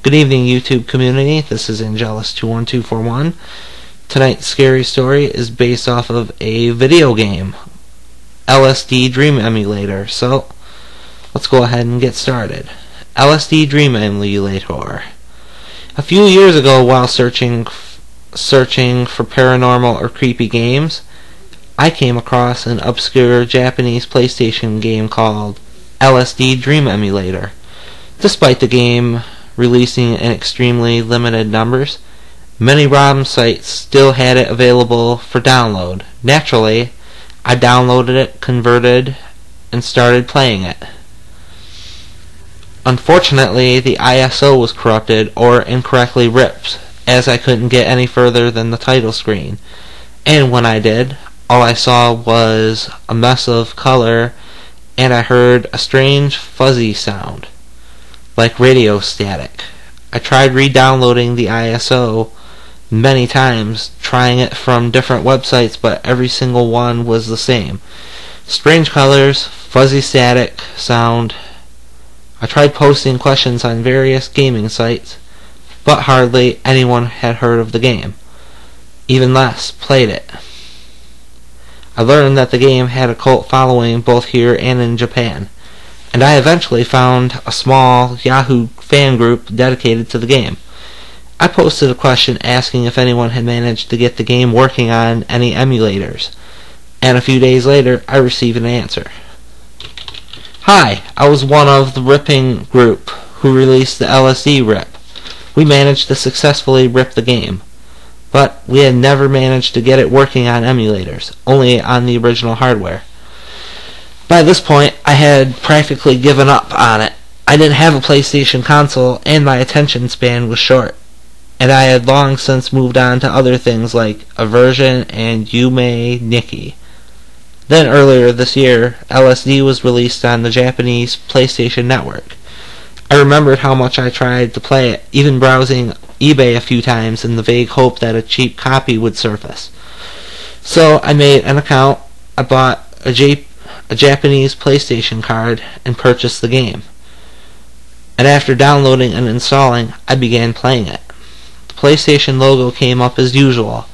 Good evening, YouTube community. This is Angelus21241. Tonight's scary story is based off of a video game, LSD Dream emulator. So, let's go ahead and get started. LSD Dream emulator. A few years ago, while searching for paranormal or creepy games, I came across an obscure Japanese PlayStation game called LSD Dream emulator. Despite the game releasing in extremely limited numbers, many ROM sites still had it available for download. Naturally, I downloaded it, converted, and started playing it. Unfortunately, the ISO was corrupted or incorrectly ripped, as I couldn't get any further than the title screen. And when I did, all I saw was a mess of color, and I heard a strange fuzzy sound, like radio static. I tried re-downloading the ISO many times, trying it from different websites, but every single one was the same. Strange colors, fuzzy static sound. I tried posting questions on various gaming sites, but hardly anyone had heard of the game. Even less played it. I learned that the game had a cult following both here and in Japan, and I eventually found a small Yahoo fan group dedicated to the game. I posted a question asking if anyone had managed to get the game working on any emulators, and a few days later I received an answer. Hi, I was one of the ripping group who released the LSD rip. We managed to successfully rip the game, but we had never managed to get it working on emulators, only on the original hardware. By this point, I had practically given up on it. I didn't have a PlayStation console, and my attention span was short, and I had long since moved on to other things like Aversion and Yume Nikki. Then earlier this year, LSD was released on the Japanese PlayStation Network. I remembered how much I tried to play it, even browsing eBay a few times in the vague hope that a cheap copy would surface. So I made an account, I bought a Japanese PlayStation card, and purchased the game. And after downloading and installing, I began playing it. The PlayStation logo came up as usual,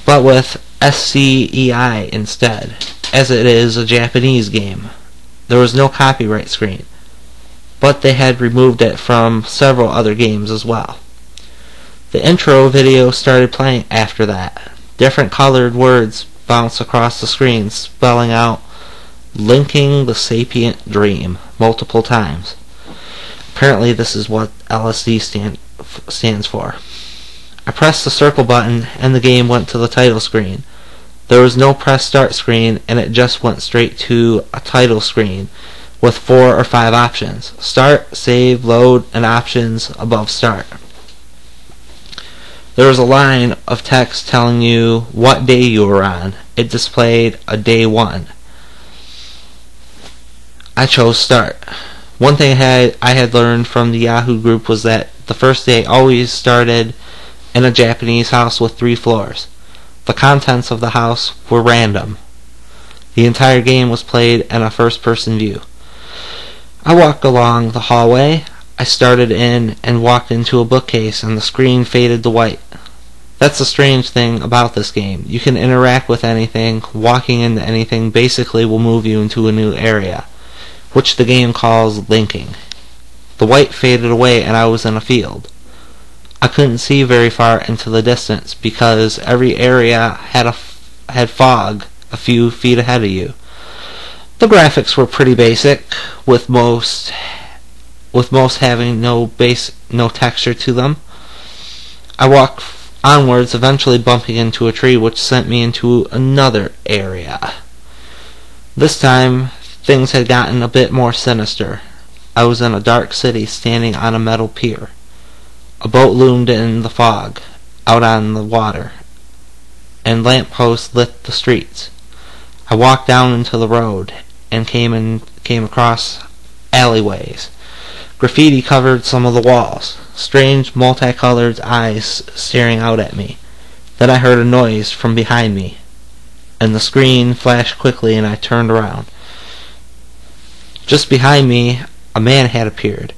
but with SCEI instead, as it is a Japanese game. There was no copyright screen, but they had removed it from several other games as well. The intro video started playing after that. Different colored words bounced across the screen, spelling out "Linking the Sapient Dream" multiple times. Apparently this is what LSD stands for. I pressed the circle button and the game went to the title screen. There was no press start screen, and it just went straight to a title screen with 4 or 5 options: start, save, load, and options above start. There was a line of text telling you what day you were on. It displayed a day 1. I chose start. One thing I had learned from the Yahoo group was that the first day always started in a Japanese house with 3 floors. The contents of the house were random. The entire game was played in a first-person view. I walked along the hallway. I started in and walked into a bookcase, and the screen faded to white. That's the strange thing about this game. You can interact with anything. Walking into anything basically will move you into a new area, which the game calls linking. The white faded away and I was in a field. I couldn't see very far into the distance because every area had fog a few feet ahead of you. The graphics were pretty basic, with most having no texture to them. I walked onwards, eventually bumping into a tree, which sent me into another area. This time, things had gotten a bit more sinister. I was in a dark city standing on a metal pier. A boat loomed in the fog, out on the water, and lampposts lit the streets. I walked down into the road and came across alleyways. Graffiti covered some of the walls. Strange multicolored eyes staring out at me. Then I heard a noise from behind me, and the screen flashed quickly and I turned around. Just behind me, a man had appeared.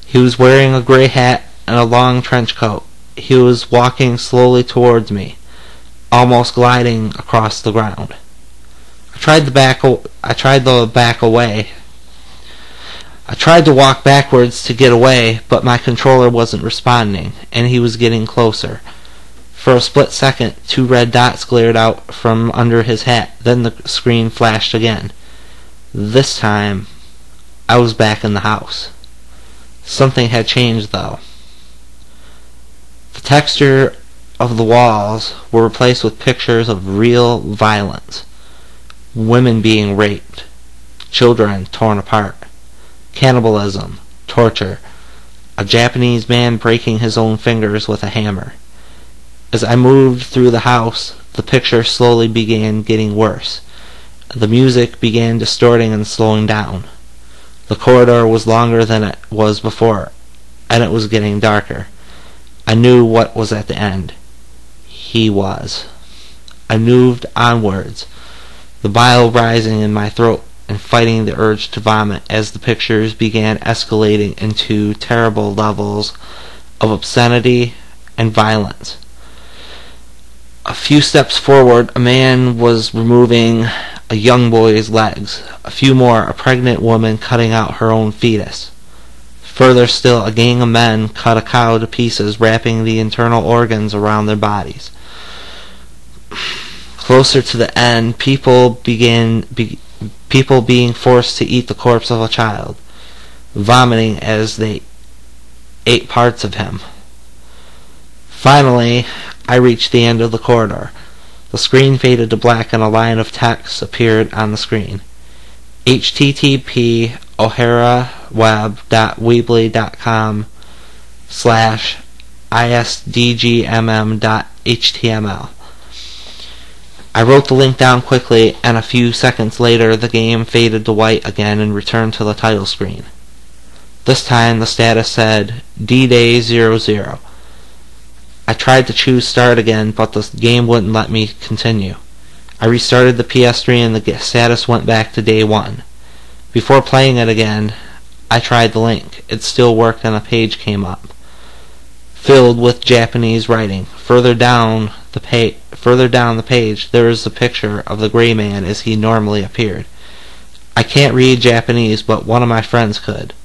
He was wearing a gray hat in a long trench coat. He was walking slowly towards me, almost gliding across the ground. I tried to walk backwards to get away, but my controller wasn't responding, and he was getting closer. For a split second, 2 red dots glared out from under his hat. Then the screen flashed again. This time, I was back in the house. Something had changed, though. The texture of the walls were replaced with pictures of real violence. Women being raped, children torn apart, cannibalism, torture, a Japanese man breaking his own fingers with a hammer. As I moved through the house, the picture slowly began getting worse. The music began distorting and slowing down. The corridor was longer than it was before, and it was getting darker. I knew what was at the end. He was. I moved onwards, the bile rising in my throat and fighting the urge to vomit as the pictures began escalating into terrible levels of obscenity and violence. A few steps forward, a man was removing a young boy's legs. A few more, a pregnant woman cutting out her own fetus. Further still, a gang of men cut a cow to pieces, wrapping the internal organs around their bodies. Closer to the end, people being forced to eat the corpse of a child, vomiting as they ate parts of him. Finally, I reached the end of the corridor. The screen faded to black and a line of text appeared on the screen. http://isdgmm.html. I wrote the link down quickly, and a few seconds later the game faded to white again and returned to the title screen. This time the status said D-Day 00. I tried to choose start again, but the game wouldn't let me continue. I restarted the PS3 and the status went back to day 1. Before playing it again, I tried the link. It still worked and a page came up, filled with Japanese writing. Further down the page, there is a picture of the gray man as he normally appeared. I can't read Japanese, but one of my friends could.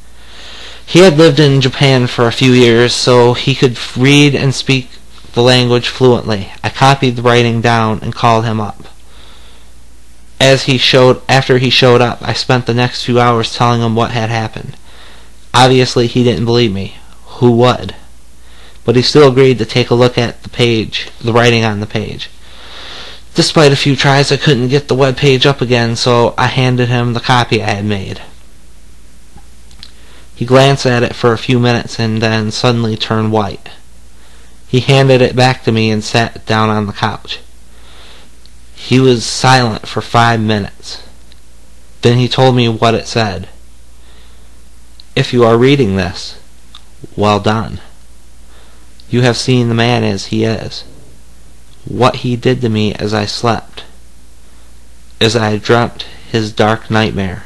He had lived in Japan for a few years, so he could read and speak the language fluently. I copied the writing down and called him up. After he showed up, I spent the next few hours telling him what had happened. Obviously, he didn't believe me. Who would? But he still agreed to take a look at the writing on the page. Despite a few tries, I couldn't get the web page up again, so I handed him the copy I had made. He glanced at it for a few minutes and then suddenly turned white. He handed it back to me and sat down on the couch. He was silent for 5 minutes. Then he told me what it said. If you are reading this, well done. You have seen the man as he is. What he did to me as I slept, as I dreamt his dark nightmare.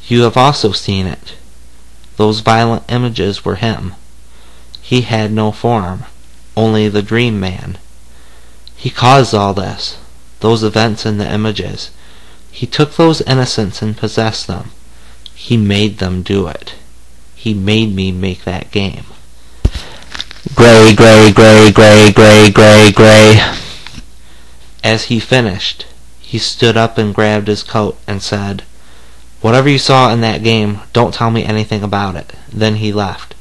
You have also seen it. Those violent images were him. He had no form, only the dream man. He caused all this, those events and the images. He took those innocents and possessed them. He made them do it. He made me make that game. Gray, gray, gray, gray, gray, gray, gray. As he finished, he stood up and grabbed his coat and said, "Whatever you saw in that game, don't tell me anything about it." Then he left.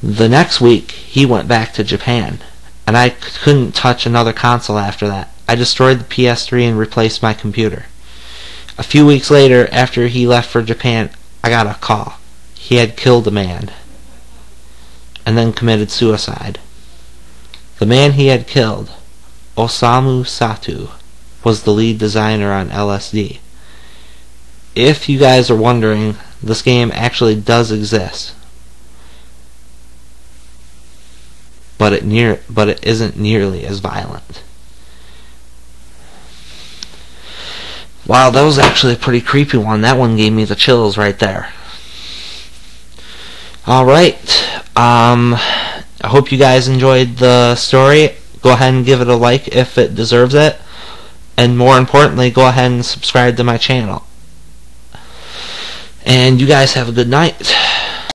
The next week, he went back to Japan, and I couldn't touch another console after that. I destroyed the PS3 and replaced my computer. A few weeks later, after he left for Japan, I got a call. He had killed a man, and then committed suicide. The man he had killed, Osamu Satu, was the lead designer on LSD. If you guys are wondering, this game actually does exist, but it isn't nearly as violent. Wow, that was actually a pretty creepy one. That one gave me the chills right there. Alright, I hope you guys enjoyed the story. Go ahead and give it a like if it deserves it. And more importantly, go ahead and subscribe to my channel. And you guys have a good night.